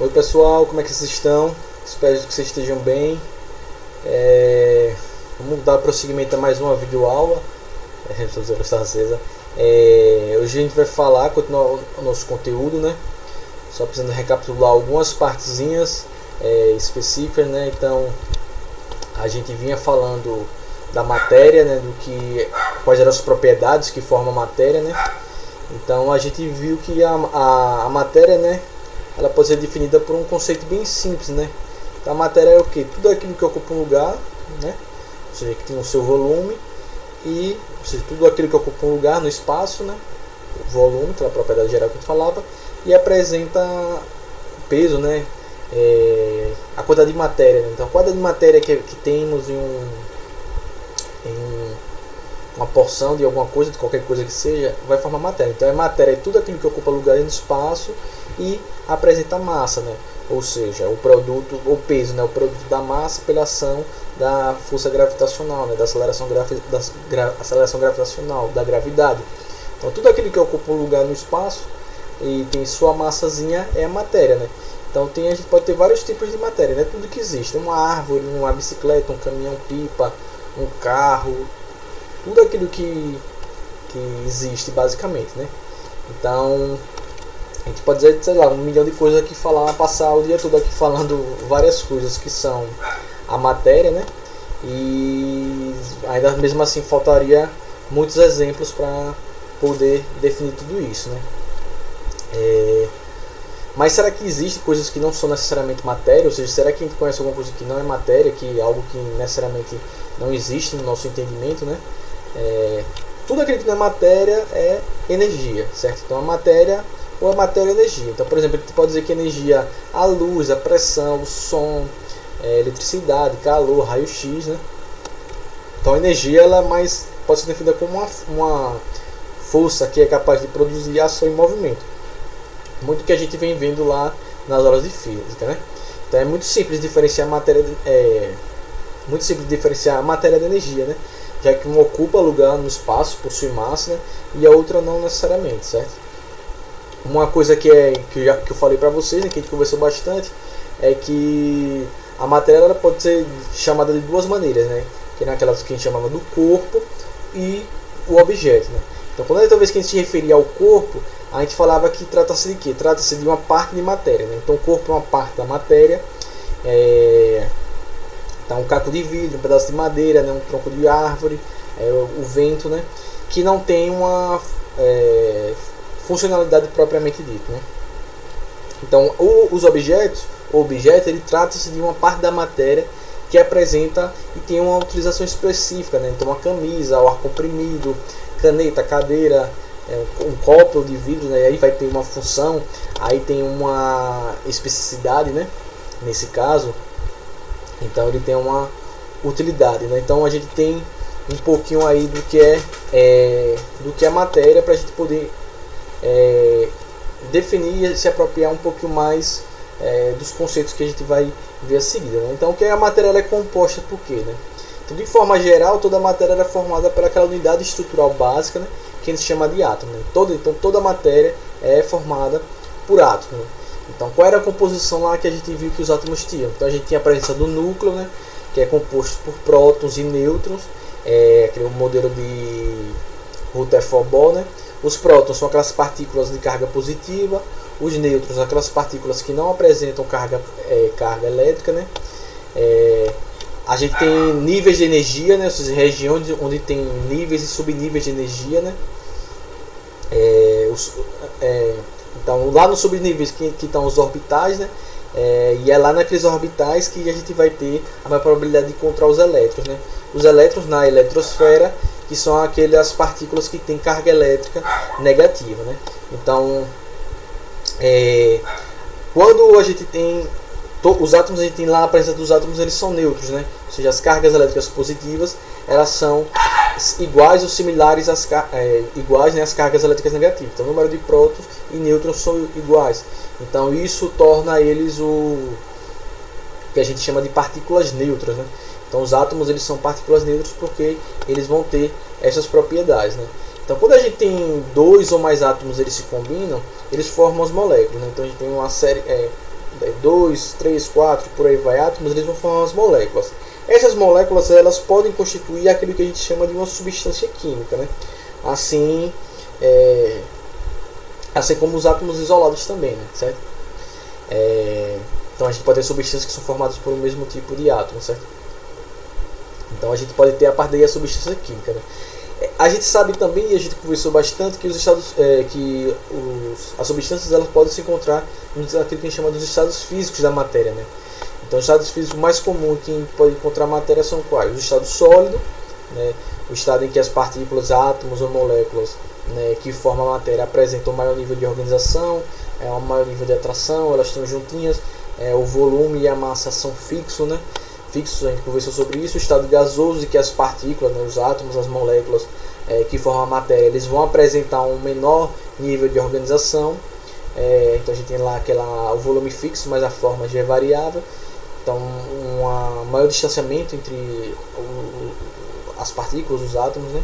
Oi pessoal, como é que vocês estão? Espero que vocês estejam bem. Vamos dar prosseguimento a mais uma videoaula. Hoje a gente vai continuar o nosso conteúdo, né? Só precisando recapitular algumas partezinhas específicas, né? Então a gente vinha falando da matéria, né? Quais eram as propriedades que formam a matéria, né? Então a gente viu que a matéria, né? Ela pode ser definida por um conceito bem simples, né? Então a matéria é o que? Tudo aquilo que ocupa um lugar, né? Ou seja, que tem o seu volume ou seja, tudo aquilo que ocupa um lugar no espaço, né? O volume, aquela propriedade geral que a gente falava, e apresenta peso, né? A quantidade de matéria, né? Então a quantidade de matéria que temos em uma porção de alguma coisa, de qualquer coisa que seja, vai formar matéria. Então a matéria é tudo aquilo que ocupa lugar no espaço e apresenta massa, né? Ou seja, o produto, o peso, né? O produto da massa pela ação da força gravitacional, né? Da aceleração gravitacional, da gravidade. Então tudo aquilo que ocupa um lugar no espaço e tem sua massazinha é a matéria, né? Então a gente pode ter vários tipos de matéria, né? Tudo que existe, uma árvore, uma bicicleta, um caminhão-pipa, um carro, tudo aquilo que existe basicamente, né? Então a gente pode dizer, sei lá, 1 milhão de coisas aqui, passar o dia todo aqui falando várias coisas que são a matéria, né? E ainda mesmo assim faltaria muitos exemplos para poder definir tudo isso, né? Mas será que existem coisas que não são necessariamente matéria? Ou seja, será que a gente conhece alguma coisa que não é matéria, que é algo que necessariamente não existe no nosso entendimento, né? Tudo aquilo que não é matéria é energia, certo? Então a matéria ou a matéria é energia. Então, por exemplo, a gente pode dizer que energia, a luz, a pressão, o som, eletricidade, calor, raio-x, né? Então a energia ela pode ser definida como uma força que é capaz de produzir ação e movimento. Muito que a gente vem vendo lá nas aulas de física, né? Então é muito simples diferenciar a matéria da energia, né? Já que uma ocupa lugar no espaço, possui massa, né? E a outra não necessariamente, certo? Uma coisa que eu falei para vocês, né, que a gente conversou bastante, é que a matéria ela pode ser chamada de duas maneiras, né? Que é naquelas que a gente chamava do corpo e o objeto, né? Então, toda vez que a gente se referia ao corpo, a gente falava que trata-se de quê? Trata-se de uma parte de matéria, né? Então, o corpo é uma parte da matéria, então, um caco de vidro, um pedaço de madeira, né? Um tronco de árvore, o vento, né? Que não tem uma funcionalidade propriamente dita, né? Então, os objetos, o objeto, ele trata-se de uma parte da matéria que apresenta e tem uma utilização específica, né? Então, uma camisa, o ar comprimido, caneta, cadeira, um copo de vidro, né? E aí vai ter uma função, aí tem uma especificidade, né? Nesse caso, então ele tem uma utilidade, né? Então a gente tem um pouquinho aí do que é matéria para a gente poder definir e se apropriar um pouquinho mais dos conceitos que a gente vai ver a seguir, né? Então o que é a matéria? Ela é composta por quê, né? Então, de forma geral, toda a matéria é formada pelaquela unidade estrutural básica, né? Que a gente chama de átomo, né? Então toda a matéria é formada por átomos, né? Então qual era a composição lá que a gente viu que os átomos tinham? Então a gente tinha a presença do núcleo, né? Que é composto por prótons e nêutrons, aquele modelo de Rutherford-Bohr, né? Os prótons são aquelas partículas de carga positiva, os nêutrons aquelas partículas que não apresentam carga elétrica, né? A gente tem níveis de energia, né? Ou seja, regiões onde tem níveis e subníveis de energia, né? Então lá nos subníveis que estão os orbitais, né? E é lá naqueles orbitais que a gente vai ter a maior probabilidade de encontrar os elétrons, né? Os elétrons na eletrosfera, que são aquelas partículas que têm carga elétrica negativa, né? Então quando a gente tem os átomos, a gente tem lá a presença dos átomos, eles são neutros, né? Ou seja, as cargas elétricas positivas elas são iguais ou similares às cargas elétricas negativas. Então o número de prótons e nêutrons são iguais. Então isso torna eles o que a gente chama de partículas neutras, né? Então os átomos eles são partículas neutras porque eles vão ter essas propriedades, né? Então quando a gente tem dois ou mais átomos, eles se combinam, eles formam as moléculas, né? Então a gente tem uma série 2, 3, 4, por aí vai, átomos, eles vão formar as moléculas. Essas moléculas, elas podem constituir aquilo que a gente chama de uma substância química, né? Assim como os átomos isolados também, né? Certo? Então a gente pode ter substâncias que são formadas por um mesmo tipo de átomo, certo? Então a gente pode ter a parte daí a substância química, né? A gente sabe também, e a gente conversou bastante, que as substâncias elas podem se encontrar naquilo que a gente chama dos estados físicos da matéria, né? Então os estados físicos mais comuns que a gente pode encontrar matéria são quais? O estado sólido, né? O estado em que as partículas, átomos ou moléculas, né, que formam a matéria apresentam um maior nível de organização, um maior nível de atração, elas estão juntinhas, o volume e a massa são fixos, né? Fixos, a gente conversou sobre isso. O estado gasoso, em que as partículas, né, os átomos, as moléculas que formam a matéria, eles vão apresentar um menor nível de organização. Então a gente tem lá o volume fixo, mas a forma já é variável. Então um maior distanciamento entre as partículas, os átomos, né?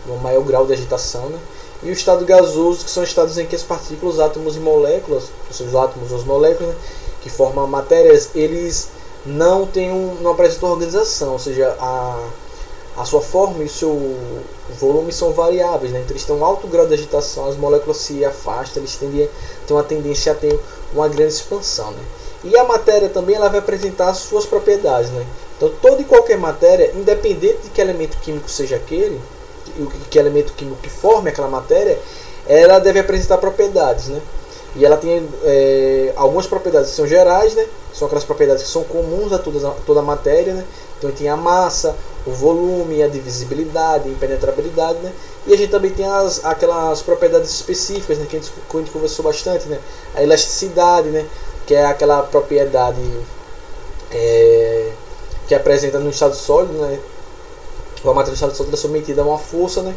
Um maior grau de agitação, né? E o estado gasoso, que são estados em que as partículas, os átomos e moléculas, ou seja, os átomos ou as moléculas, né, que formam a matéria, eles não apresentam organização, ou seja, a sua forma e o seu volume são variáveis, né? Então eles têm um alto grau de agitação, as moléculas se afastam, eles têm uma tendência a ter uma grande expansão, né? E a matéria também ela vai apresentar as suas propriedades, né? Então toda e qualquer matéria, independente de que elemento químico seja aquele, que elemento químico que forme aquela matéria, ela deve apresentar propriedades, né? E ela tem algumas propriedades que são gerais, né? São aquelas propriedades que são comuns a toda a matéria, né? Então tem a massa, o volume, a divisibilidade, a impenetrabilidade, né? E a gente também tem aquelas propriedades específicas, né? Que a gente conversou bastante, né? A elasticidade, né? Que é aquela propriedade que apresenta no estado sólido, né? A matéria do estado sólido é submetida a uma força, né?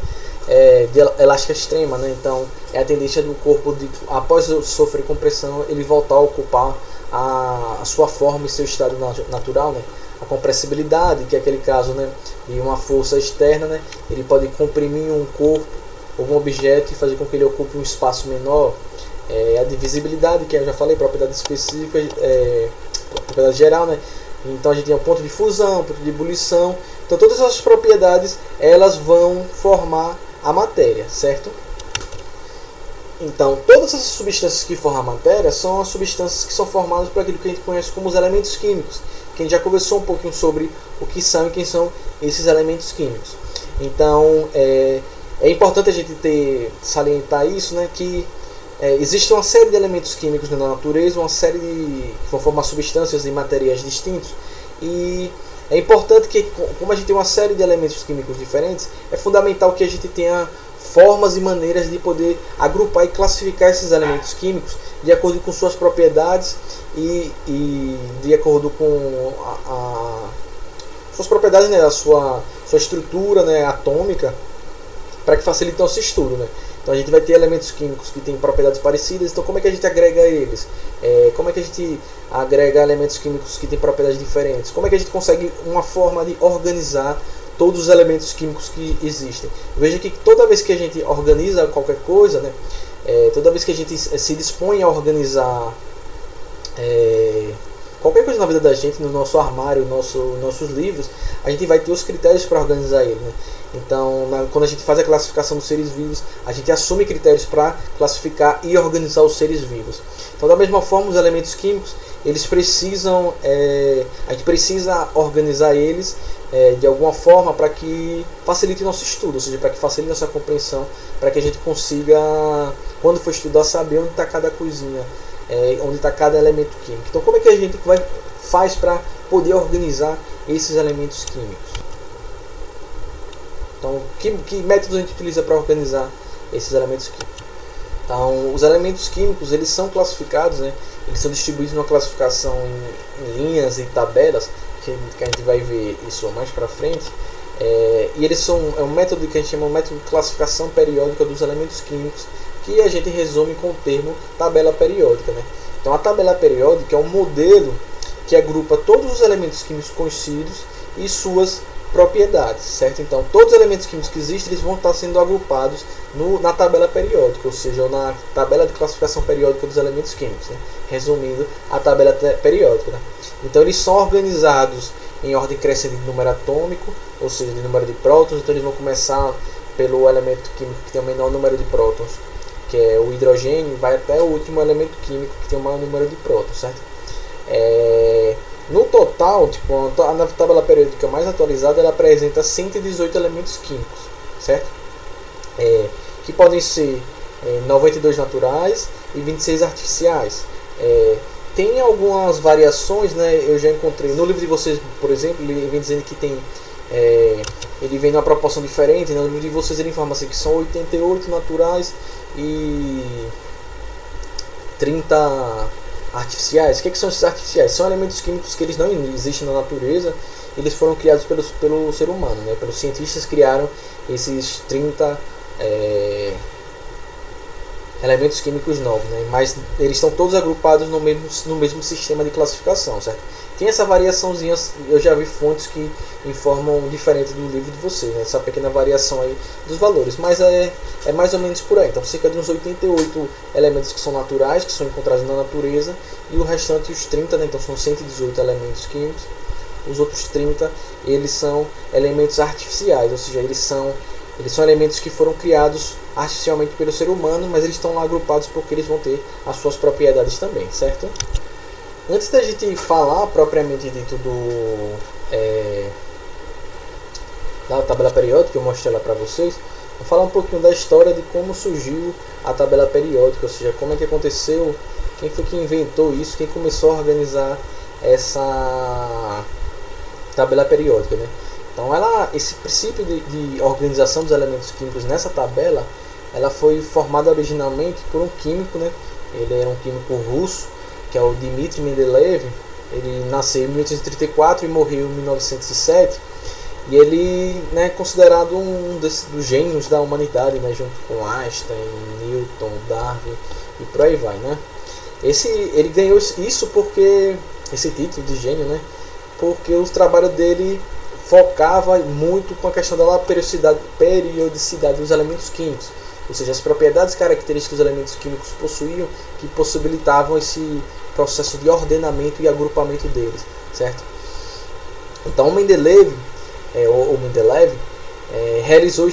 De elástica extrema, né? Então é a tendência do corpo após sofrer compressão ele voltar a ocupar a sua forma e seu estado natural, né? A compressibilidade, que é aquele caso, né, de uma força externa, né? Ele pode comprimir um corpo, algum objeto e fazer com que ele ocupe um espaço menor. A divisibilidade, que eu já falei, propriedade específica, propriedade geral, né? Então a gente tem um ponto de fusão, ponto de ebulição. Então todas essas propriedades elas vão formar a matéria, certo? Então todas essas substâncias que formam a matéria são as substâncias que são formadas por aquilo que a gente conhece como os elementos químicos, que a gente já conversou um pouquinho sobre o que são e quem são esses elementos químicos. Então é importante a gente salientar isso, né, que existe uma série de elementos químicos na natureza, uma série que vão formar substâncias e materiais distintos, e é importante que, como a gente tem uma série de elementos químicos diferentes, é fundamental que a gente tenha formas e maneiras de poder agrupar e classificar esses elementos químicos de acordo com suas propriedades e de acordo com suas propriedades, né, a sua estrutura, né, atômica, para que facilite o nosso estudo, né? Então a gente vai ter elementos químicos que têm propriedades parecidas. Então como é que a gente agrega eles? Como é que a gente agrega elementos químicos que têm propriedades diferentes? Como é que a gente consegue uma forma de organizar todos os elementos químicos que existem? Veja que toda vez que a gente organiza qualquer coisa, né, toda vez que a gente se dispõe a organizar qualquer coisa na vida da gente, no nosso armário, nossos livros, a gente vai ter os critérios para organizar ele, né? Então, quando a gente faz a classificação dos seres vivos, a gente assume critérios para classificar e organizar os seres vivos. Então, da mesma forma, os elementos químicos, eles precisam, a gente precisa organizar eles de alguma forma para que facilite o nosso estudo, ou seja, para que facilite nossa compreensão, para que a gente consiga, quando for estudar, saber onde está cada coisinha, onde está cada elemento químico. Então, como é que a gente faz para poder organizar esses elementos químicos? Então, que métodos a gente utiliza para organizar esses elementos químicos? Então, os elementos químicos, eles são classificados, né? Eles são distribuídos numa classificação em linhas e tabelas, que a gente vai ver isso mais para frente. E eles são um método que a gente chama de método de classificação periódica dos elementos químicos, que a gente resume com o termo tabela periódica, né? Então, a tabela periódica é um modelo que agrupa todos os elementos químicos conhecidos e suas propriedades, certo? Então, todos os elementos químicos que existem, eles vão estar sendo agrupados na tabela periódica, ou seja, na tabela de classificação periódica dos elementos químicos, né? Resumindo, a tabela periódica, né? Então, eles são organizados em ordem crescente de número atômico, ou seja, de número de prótons. Então, eles vão começar pelo elemento químico que tem o menor número de prótons, que é o hidrogênio, vai até o último elemento químico que tem o maior número de prótons, certo? No total, tipo, a tabela periódica mais atualizada, ela apresenta 118 elementos químicos, certo? Que podem ser 92 naturais e 26 artificiais. Tem algumas variações, né? Eu já encontrei no livro de vocês, por exemplo, ele vem dizendo que tem ele vem numa proporção diferente, né? No livro de vocês ele informa assim, que são 88 naturais e 30 artificiais. O que são esses artificiais? São elementos químicos que eles não existem na natureza, eles foram criados pelo ser humano, né? Pelos cientistas criaram esses 30 elementos químicos novos, né? Mas eles estão todos agrupados no mesmo sistema de classificação, certo? Tem essa variaçãozinha, eu já vi fontes que informam diferente do livro de vocês, né? Essa pequena variação aí dos valores, mas é mais ou menos por aí. Então, cerca de uns 88 elementos que são naturais, que são encontrados na natureza, e o restante, os 30, né? Então são 118 elementos químicos. Os outros 30, eles são elementos artificiais, ou seja, eles são elementos que foram criados artificialmente pelo ser humano, mas eles estão lá agrupados porque eles vão ter as suas propriedades também, certo? Antes da gente falar propriamente dito da tabela periódica, eu mostrei ela para vocês, vou falar um pouquinho da história de como surgiu a tabela periódica, ou seja, como é que aconteceu, quem foi que inventou isso, quem começou a organizar essa tabela periódica, né? Então, esse princípio de organização dos elementos químicos nessa tabela, ela foi formada originalmente por um químico, né? Ele era um químico russo, que é o Dmitry Mendeleev. Ele nasceu em 1834 e morreu em 1907. E ele, né, é considerado um dos gênios da humanidade, né, junto com Einstein, Newton, Darwin e por aí vai, né? Ele ganhou isso porque esse título de gênio, né? Porque os trabalhos dele focava muito com a questão da periodicidade dos elementos químicos, ou seja, as propriedades características que os elementos químicos possuíam, que possibilitavam esse processo de ordenamento e agrupamento deles, certo? Então o Mendeleev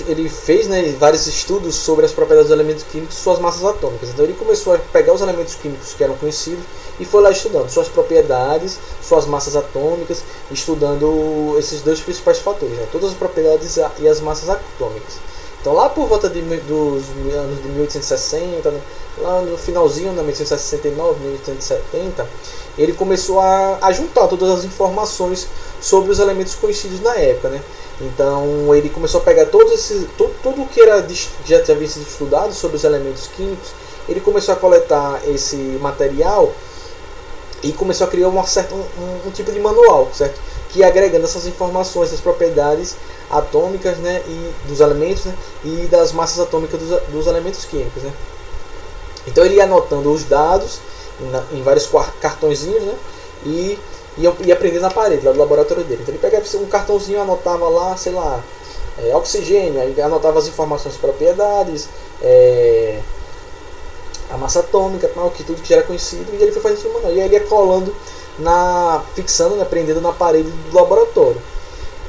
ele fez, né, vários estudos sobre as propriedades dos elementos químicos e suas massas atômicas. Então ele começou a pegar os elementos químicos que eram conhecidos e foi lá estudando suas propriedades, suas massas atômicas, estudando esses dois principais fatores, né, todas as propriedades e as massas atômicas. Então lá por volta dos anos de 1860, né, lá no finalzinho, de 1869, 1870, ele começou a juntar todas as informações sobre os elementos conhecidos na época, né? Então ele começou a pegar tudo que já tinha sido estudado sobre os elementos químicos, ele começou a coletar esse material e começou a criar um tipo de manual, certo? Que ia agregando essas informações das propriedades atômicas, né, e dos elementos, né, e das massas atômicas dos elementos químicos, né? Então ele ia anotando os dados em vários cartõezinhos, né, e ia aprendendo na parede lá do laboratório dele. Então ele pegava um cartãozinho, anotava lá, sei lá, oxigênio, aí anotava as informações, propriedades, a massa atômica, tudo que já era conhecido, e ele foi fazendo isso manual. E aí ele ia colando, fixando, né, prendendo na parede do laboratório.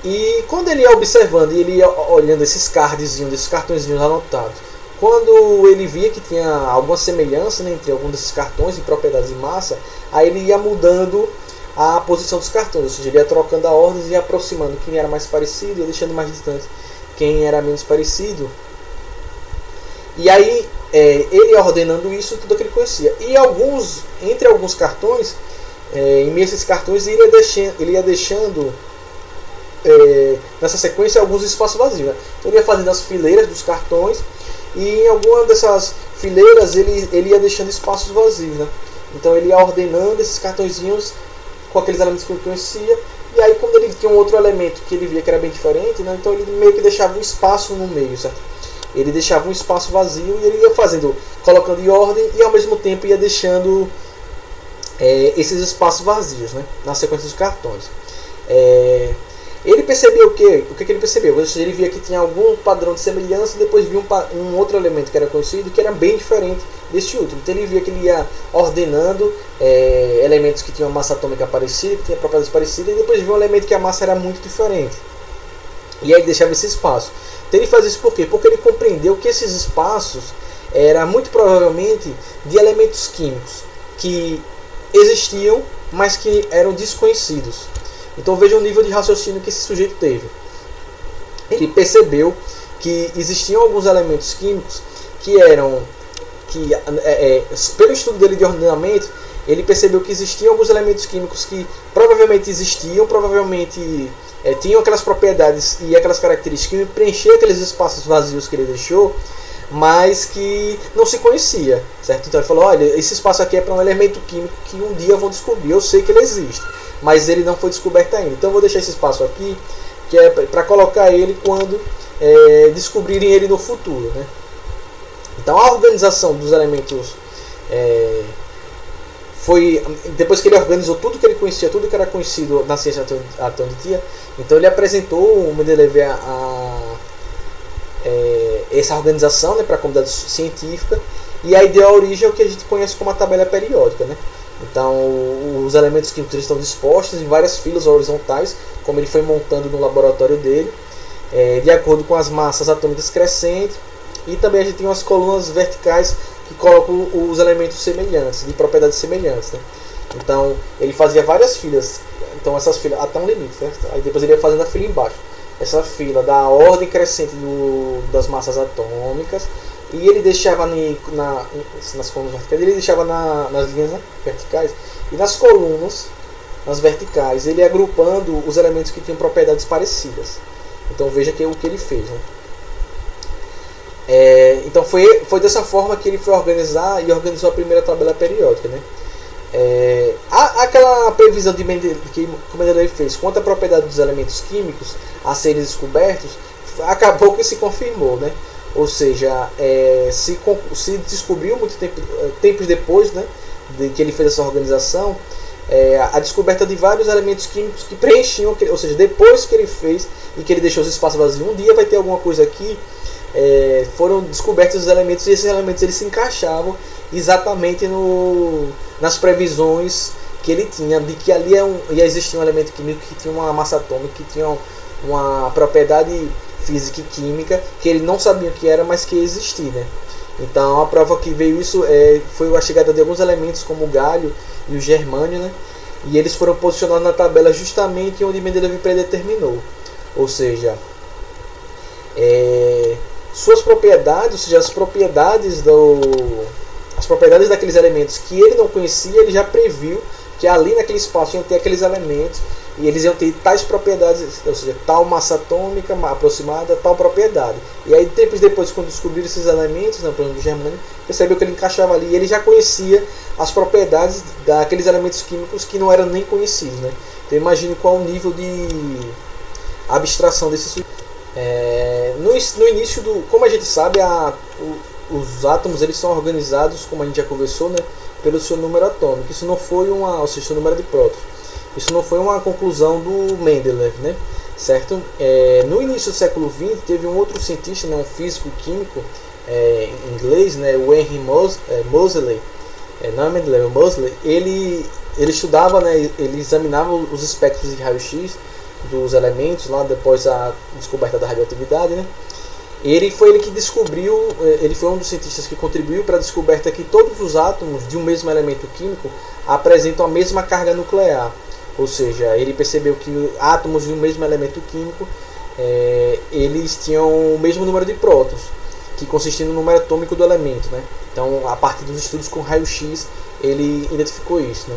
E quando ele ia observando e ele ia olhando esses cartõezinhos anotados, quando ele via que tinha alguma semelhança, né, entre alguns desses cartões e propriedades de massa, aí ele ia mudando a posição dos cartões, ou seja, ele ia trocando a ordem e ia aproximando quem era mais parecido e deixando mais distante quem era menos parecido. E aí ele ia ordenando isso, tudo que ele conhecia. E entre alguns cartões, em meio a esses cartões, ele ia deixando nessa sequência alguns espaços vazios, né? Então ele ia fazendo as fileiras dos cartões e em alguma dessas fileiras ele ia deixando espaços vazios, né? Então ele ia ordenando esses cartõezinhos com aqueles elementos que ele conhecia, e aí quando ele tinha um outro elemento que ele via que era bem diferente, né, então ele meio que deixava um espaço no meio, certo? Ele deixava um espaço vazio e ele ia colocando em ordem e ao mesmo tempo ia deixando esses espaços vazios, né, na sequência dos cartões. Ele percebeu o que ele percebeu? Ou seja, ele via que tinha algum padrão de semelhança e depois viu um outro elemento que era conhecido que era bem diferente desse outro. Então ele via que ele ia ordenando elementos que tinham massa atômica parecida, que tinham propriedades parecidas, e depois viu um elemento que a massa era muito diferente. E aí ele deixava esse espaço. Então ele faz isso por quê? Porque ele compreendeu que esses espaços eram muito provavelmente de elementos químicos que existiam, mas que eram desconhecidos. Então veja o nível de raciocínio que esse sujeito teve. Ele percebeu que existiam alguns elementos químicos que eram, pelo estudo dele de ordenamento, ele percebeu que existiam alguns elementos químicos que provavelmente existiam, provavelmente tinham aquelas propriedades e aquelas características que preenchiam aqueles espaços vazios que ele deixou, mas que não se conhecia, certo? Então ele falou, olha, esse espaço aqui é para um elemento químico que um dia eu vou descobrir, eu sei que ele existe, mas ele não foi descoberto ainda. Então eu vou deixar esse espaço aqui, que é para colocar ele quando descobrirem ele no futuro, né? Então a organização dos elementos foi, depois que ele organizou tudo que ele conhecia, tudo que era conhecido na ciência até onde tinha, então ele apresentou o Mendeleev essa organização, né, para a comunidade científica, e aí deu a origem ao que a gente conhece como a tabela periódica, né? Então os elementos químicos estão dispostos em várias filas horizontais, como ele foi montando no laboratório dele, de acordo com as massas atômicas crescentes, e também a gente tem umas colunas verticais que colocam os elementos semelhantes, de propriedades semelhantes, né? Então ele fazia várias filas, então essas filas até um limite, né? Aí depois ele ia fazendo a fila embaixo, essa fila da ordem crescente das massas atômicas, e ele deixava nas colunas verticais, ele deixava nas linhas, né, verticais, e nas colunas, nas verticais, ele ia agrupando os elementos que tinham propriedades parecidas. Então veja o que ele fez, né? Então foi dessa forma que ele foi organizar e organizou a primeira tabela periódica, né? Aquela previsão que o Mendeleev fez quanto à propriedade dos elementos químicos a serem descobertos, acabou que se confirmou, né? Ou seja, se descobriu muito tempos depois, né, de que ele fez essa organização, a descoberta de vários elementos químicos que preenchiam, ou seja, depois que ele fez e que ele deixou os espaços vazios, um dia vai ter alguma coisa aqui, foram descobertos os elementos, e esses elementos eles se encaixavam exatamente nas previsões que ele tinha, de que ali ia existir um elemento químico que tinha uma massa atômica, que tinha uma propriedade física e química que ele não sabia o que era, mas que existia, né? Então a prova que veio isso foi a chegada de alguns elementos como o galho e o germânio, né? E eles foram posicionados na tabela justamente onde Mendeleev predeterminou, ou seja, suas propriedades, ou seja, as propriedades daqueles elementos que ele não conhecia, ele já previu que ali naquele espaço iam ter aqueles elementos e eles iam ter tais propriedades, ou seja, tal massa atômica aproximada, tal propriedade. E aí, tempos depois, quando descobriram esses elementos, por exemplo, do germânio, percebeu que ele encaixava ali e ele já conhecia as propriedades daqueles elementos químicos que não eram nem conhecidos, né? Então, imagine qual o nível de abstração desse sujeito. No início como a gente sabe, os átomos eles são organizados, como a gente já conversou, né, pelo seu número atômico. Isso não foi ou seja, seu número de prótons. Isso não foi uma conclusão do Mendeleev, né, certo? No início do século XX teve um outro cientista, né, um físico químico inglês, né, o Henry Moseley, não é Mendeleev, é Moseley. Ele estudava, né, ele examinava os espectros de raio-x dos elementos lá depois da descoberta da radioatividade, né? Ele foi que descobriu, ele foi um dos cientistas que contribuiu para a descoberta que todos os átomos de um mesmo elemento químico apresentam a mesma carga nuclear. Ou seja, ele percebeu que átomos de um mesmo elemento químico eles tinham o mesmo número de prótons, que consistia no número atômico do elemento, né? Então, a partir dos estudos com raio-x, ele identificou isso, né?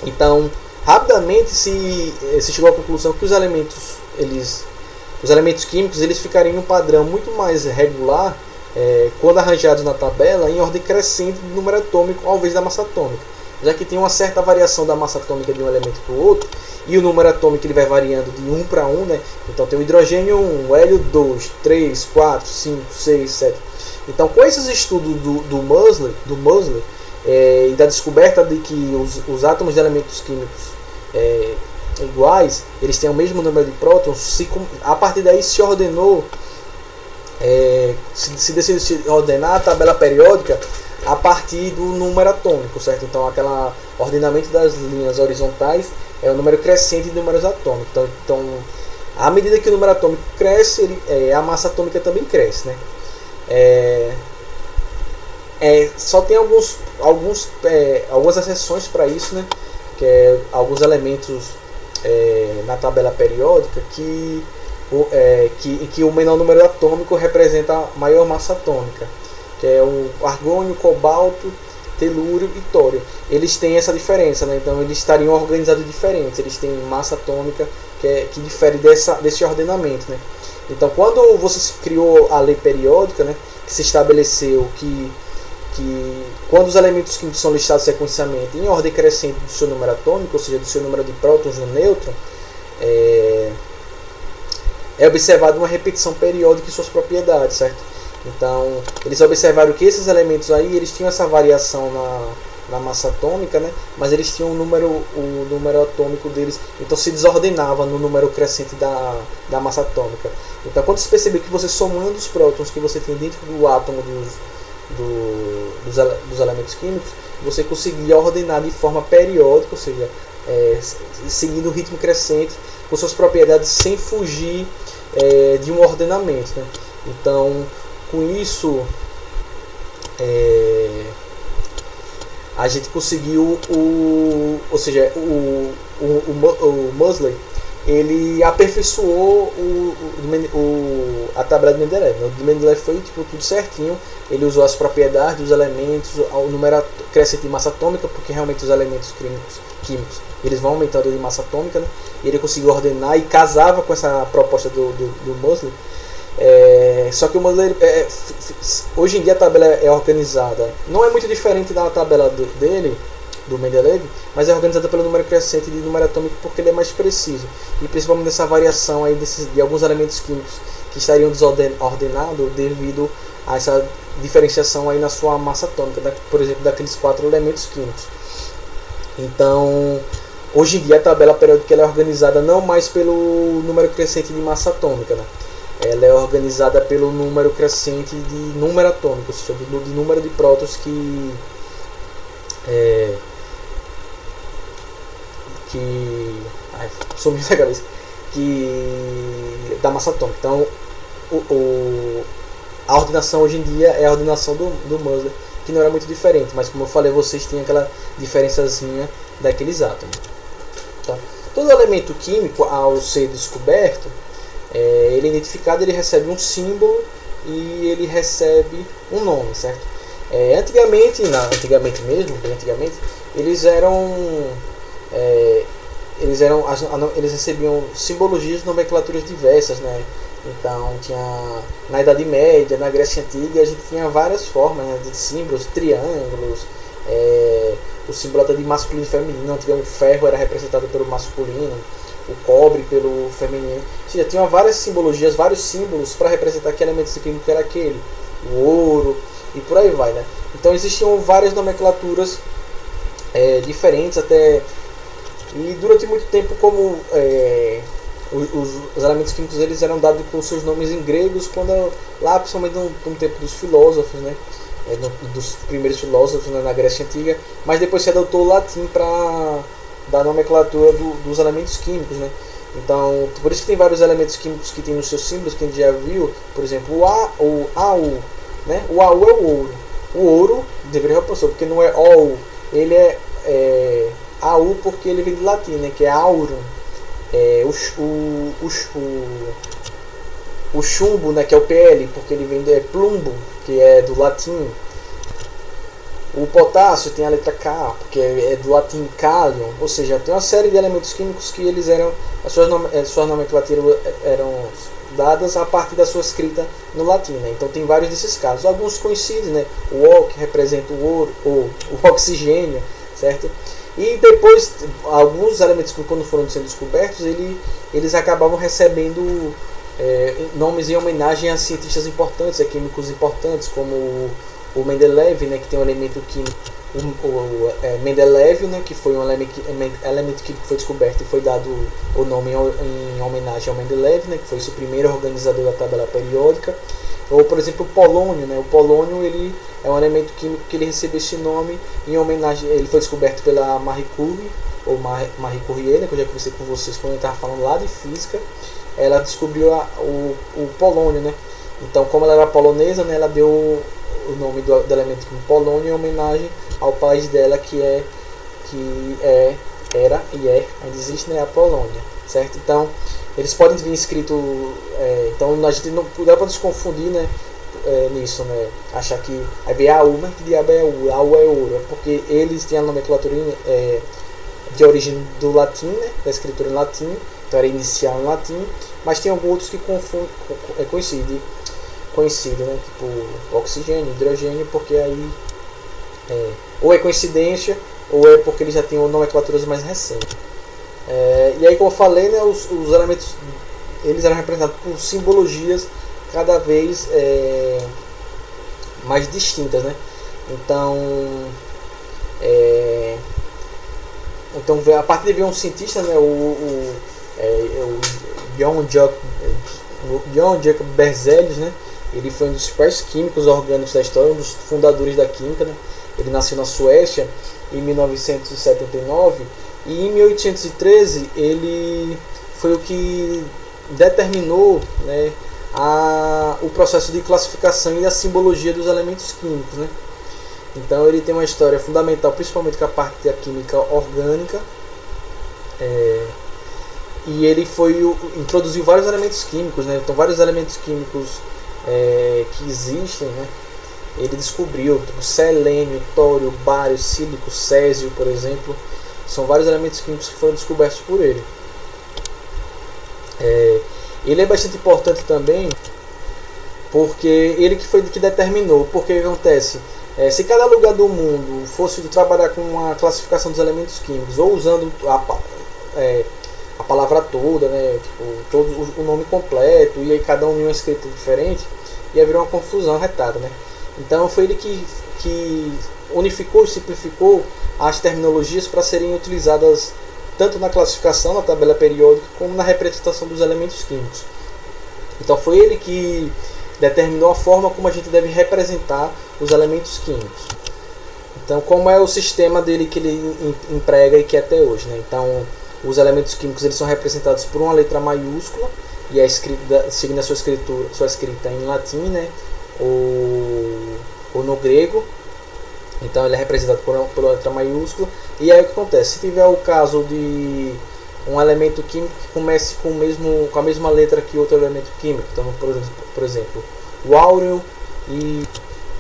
Então, rapidamente se chegou à conclusão que os elementos químicos eles ficariam em um padrão muito mais regular quando arranjados na tabela em ordem crescente do número atômico ao invés da massa atômica, já que tem uma certa variação da massa atômica de um elemento para o outro, e o número atômico ele vai variando de 1 para 1, né? Então tem o hidrogênio 1, o hélio 2, 3, 4, 5, 6, 7. Então, com esses estudos do Moseley e da descoberta de que os átomos de elementos químicos iguais, eles têm o mesmo número de prótons, a partir daí se ordenou, se decidiu ordenar a tabela periódica a partir do número atômico, certo? Então, aquele ordenamento das linhas horizontais é o número crescente de números atômicos. Então à medida que o número atômico cresce, a massa atômica também cresce, né? Só tem algumas exceções para isso, né? Que é alguns elementos na tabela periódica que o menor número atômico representa a maior massa atômica, que é o argônio, cobalto, telúrio e tório. Eles têm essa diferença, né? Então eles estariam organizados diferentes, eles têm massa atômica que difere desse ordenamento, né? Então, quando você criou a lei periódica, né, que se estabeleceu que quando os elementos químicos são listados sequencialmente em ordem crescente do seu número atômico, ou seja, do seu número de prótons no nêutron, é observado uma repetição periódica em suas propriedades, certo? Então, eles observaram que esses elementos aí, eles tinham essa variação na massa atômica, né? Mas eles tinham o número atômico deles, então se desordenava no número crescente da massa atômica. Então, quando você percebeu que você somando os prótons que você tem dentro do átomo dos elementos químicos, você conseguia ordenar de forma periódica, ou seja, seguindo o ritmo crescente, com suas propriedades sem fugir de um ordenamento, né? Então, com isso, a gente conseguiu ou seja, o Moseley, ele aperfeiçoou a tabela de Mendeleev. O de Mendeleev foi tudo certinho. Ele usou as propriedades dos elementos, o número crescente de massa atômica, porque realmente os elementos químicos eles vão aumentando de massa atômica, né? E ele conseguiu ordenar e casava com essa proposta do Moseley. Só que o Moseley, hoje em dia a tabela é organizada, não é muito diferente da tabela do Mendeleev, mas é organizada pelo número crescente de número atômico porque ele é mais preciso, e principalmente nessa variação aí de alguns elementos químicos que estariam desordenados devido a essa diferenciação aí na sua massa atômica, por exemplo, daqueles 4 elementos químicos. Então, hoje em dia a tabela periódica ela é organizada não mais pelo número crescente de massa atômica, né? Ela é organizada pelo número crescente de número atômico, ou seja, de número de prótons que sumiu da cabeça, da massa atômica. Então, a ordenação hoje em dia é a ordenação do Moseley, que não era muito diferente, mas como eu falei, vocês têm aquela diferençazinha daqueles átomos. Então, todo elemento químico, ao ser descoberto, ele é identificado, ele recebe um símbolo e ele recebe um nome, certo? Antigamente eles recebiam simbologias e nomenclaturas diversas, né? Então na Idade Média, na Grécia Antiga, a gente tinha várias formas, né, de símbolos, triângulos, o símbolo até de masculino e feminino. Antigamente o ferro era representado pelo masculino, o cobre pelo feminino. Ou seja, tinha várias simbologias, vários símbolos para representar que elemento químico era aquele, o ouro, e por aí vai, né? Então existiam várias nomenclaturas diferentes até, e durante muito tempo, como os elementos químicos eles eram dados com seus nomes em gregos, lá principalmente no tempo dos filósofos, né? Dos primeiros filósofos, né, na Grécia Antiga, mas depois se adotou o latim para dar nomenclatura dos elementos químicos, né? Então, por isso que tem vários elementos químicos que tem nos seus símbolos, que a gente já viu, por exemplo, o AU, né? O AU é o ouro. O ouro deveria repassar, porque não é OU, ele é AU porque ele vem do latim, né? Que é aurum. O chumbo, né? Que é o PL, porque ele vem do plumbo, que é do latim. O potássio tem a letra K, porque é do latim kalium, ou seja, tem uma série de elementos químicos que eles eram, as suas nomenclaturas eram dadas a partir da sua escrita no latim, né? Então tem vários desses casos, alguns coincidem, né? O O, que representa o ouro, ou o oxigênio, certo? E depois, alguns elementos que quando foram sendo descobertos, eles acabavam recebendo nomes em homenagem a cientistas importantes, a químicos importantes, como o Mendeleev, né, que tem um elemento químico Mendeleev, né, que foi um elemento químico que foi descoberto e foi dado o nome em homenagem ao Mendeleev, né, que foi esse primeiro organizador da tabela periódica. Ou, por exemplo, o polônio, né? O polônio, ele é um elemento químico que ele recebeu esse nome em homenagem. Ele foi descoberto pela Marie Curie, ou Marie Curie, né, que eu já conversei com vocês quando eu estava falando lá de física. Ela descobriu o polônio, né? Então, como ela era polonesa, né, ela deu o nome do elemento químico polônio em homenagem ao país dela, era e ainda existe, né, a Polônia, certo? Então, eles podem vir escrito, então a gente não dá para nos confundir, né, nisso, né, achar que aí vem AU, mas que diabo é AU? AU é ouro, é porque eles têm a nomenclatura de origem do latim, né, da escritura em latim, então era inicial em latim, mas tem alguns outros que confundem, conhecido, né, tipo oxigênio, hidrogênio, porque aí ou é coincidência ou é porque eles já têm nomenclaturas mais recentes. E aí, como eu falei, né, os elementos eles eram representados por simbologias cada vez mais distintas, né? Então a partir de um cientista, né, o Johann Jacob Berzelius, né? Ele foi um dos principais químicos orgânicos da história, um dos fundadores da química, né? Ele nasceu na Suécia em 1979 e em 1813 ele foi o que determinou, né, o processo de classificação e a simbologia dos elementos químicos, né? Então ele tem uma história fundamental, principalmente com a parte da química orgânica, e ele introduziu vários elementos químicos, né? Então vários elementos químicos que existem, né? Ele descobriu tipo, selênio, tório, bário, sílico, césio, por exemplo. São vários elementos químicos que foram descobertos por ele. Ele é bastante importante também porque ele que foi que determinou. Porque o que acontece? Se cada lugar do mundo fosse trabalhar com a classificação dos elementos químicos ou usando a palavra toda, né, tipo, o nome completo, e aí cada um em uma escrita diferente, ia virar uma confusão retada, né? Então foi ele que unificou e simplificou as terminologias para serem utilizadas tanto na classificação, na tabela periódica, como na representação dos elementos químicos. Então foi ele que determinou a forma como a gente deve representar os elementos químicos. Então, como é o sistema dele que ele emprega e que é até hoje, né? Então, os elementos químicos eles são representados por uma letra maiúscula e é escrita seguindo a sua escrita em latim, né? Ou no grego. Então ele é representado por uma letra maiúscula. E aí o que acontece? Se tiver o caso de um elemento químico que comece com a mesma letra que outro elemento químico, então por exemplo o áureo e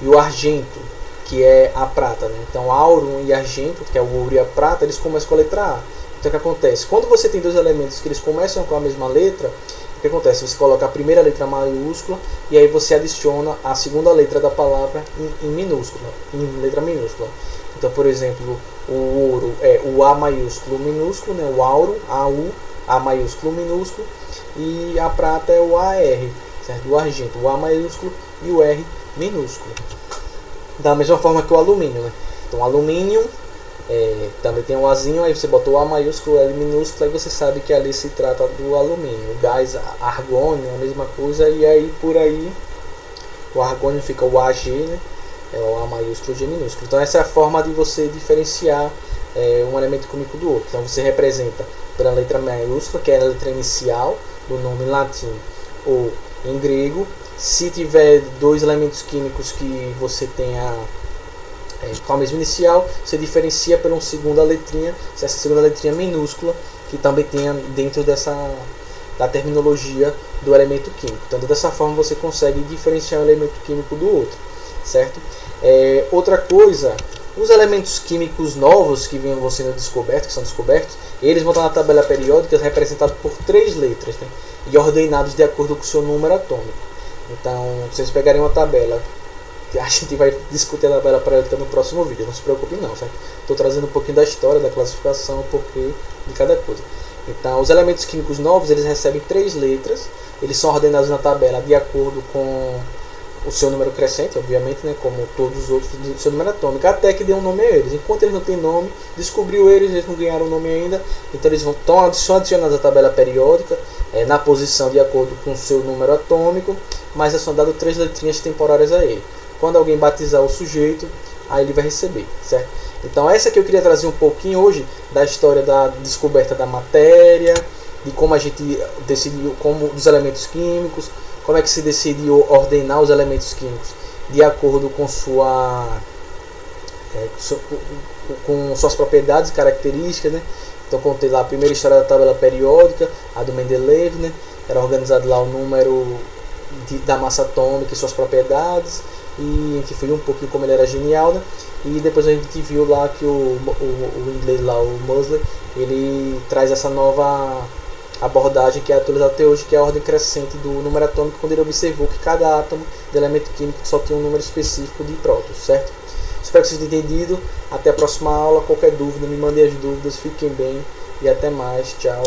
o argento, que é a prata, né? Então áureo e argento, que é o ouro e a prata, eles começam com a letra A. Então o que acontece? Quando você tem dois elementos que eles começam com a mesma letra, o que acontece? Você coloca a primeira letra maiúscula e aí você adiciona a segunda letra da palavra em letra minúscula. Então, por exemplo, o ouro é o A maiúsculo minúsculo, né? O auro, AU, A maiúsculo minúsculo, e a prata é o AR, certo? O argento, o A maiúsculo e o R minúsculo. Da mesma forma que o alumínio, né? Então, alumínio também tem um Azinho, aí você bota o A maiúsculo, L minúsculo, aí você sabe que ali se trata do alumínio. O gás argônio, a mesma coisa, e aí por aí o argônio fica o AG, né? É o A maiúsculo, G minúsculo. Então essa é a forma de você diferenciar um elemento químico do outro. Então você representa pela letra maiúscula, que é a letra inicial do nome em latim ou em grego. Se tiver dois elementos químicos que você tenha com a mesma inicial, você diferencia por uma segunda letrinha, se essa segunda letrinha minúscula, que também tenha dentro da terminologia do elemento químico. Então dessa forma você consegue diferenciar um elemento químico do outro, certo? Outra coisa, os elementos químicos novos que vão sendo descobertos, que são descobertos, eles vão estar na tabela periódica representados por 3 letras, né? E ordenados de acordo com o seu número atômico. Então, se vocês pegarem uma tabela, a gente vai discutir a tabela periódica no próximo vídeo, não se preocupe não, certo? Estou trazendo um pouquinho da história, da classificação, o porquê de cada coisa. Então, os elementos químicos novos, eles recebem 3 letras, eles são ordenados na tabela de acordo com o seu número crescente, obviamente, né, como todos os outros do seu número atômico, até que dê um nome a eles. Enquanto eles não têm nome, descobriu eles não ganharam o nome ainda, então eles são adicionados à tabela periódica, na posição de acordo com o seu número atômico, mas são dadas 3 letrinhas temporárias a ele. Quando alguém batizar o sujeito, aí ele vai receber, certo? Então essa que eu queria trazer um pouquinho hoje, da história da descoberta da matéria, de como a gente decidiu, como dos elementos químicos, como é que se decidiu ordenar os elementos químicos de acordo com com suas propriedades e características, né? Então contei lá a primeira história da tabela periódica, a do Mendeleev, né? Era organizado lá o número da massa atômica e suas propriedades, e que foi um pouquinho como ele era genial, né? E depois a gente viu lá que o inglês lá, o Moseley, ele traz essa nova abordagem que é atualizada até hoje, que é a ordem crescente do número atômico, quando ele observou que cada átomo de elemento químico só tinha um número específico de prótons, certo? Espero que vocês tenham entendido. Até a próxima aula. Qualquer dúvida, me mandem as dúvidas. Fiquem bem e até mais. Tchau.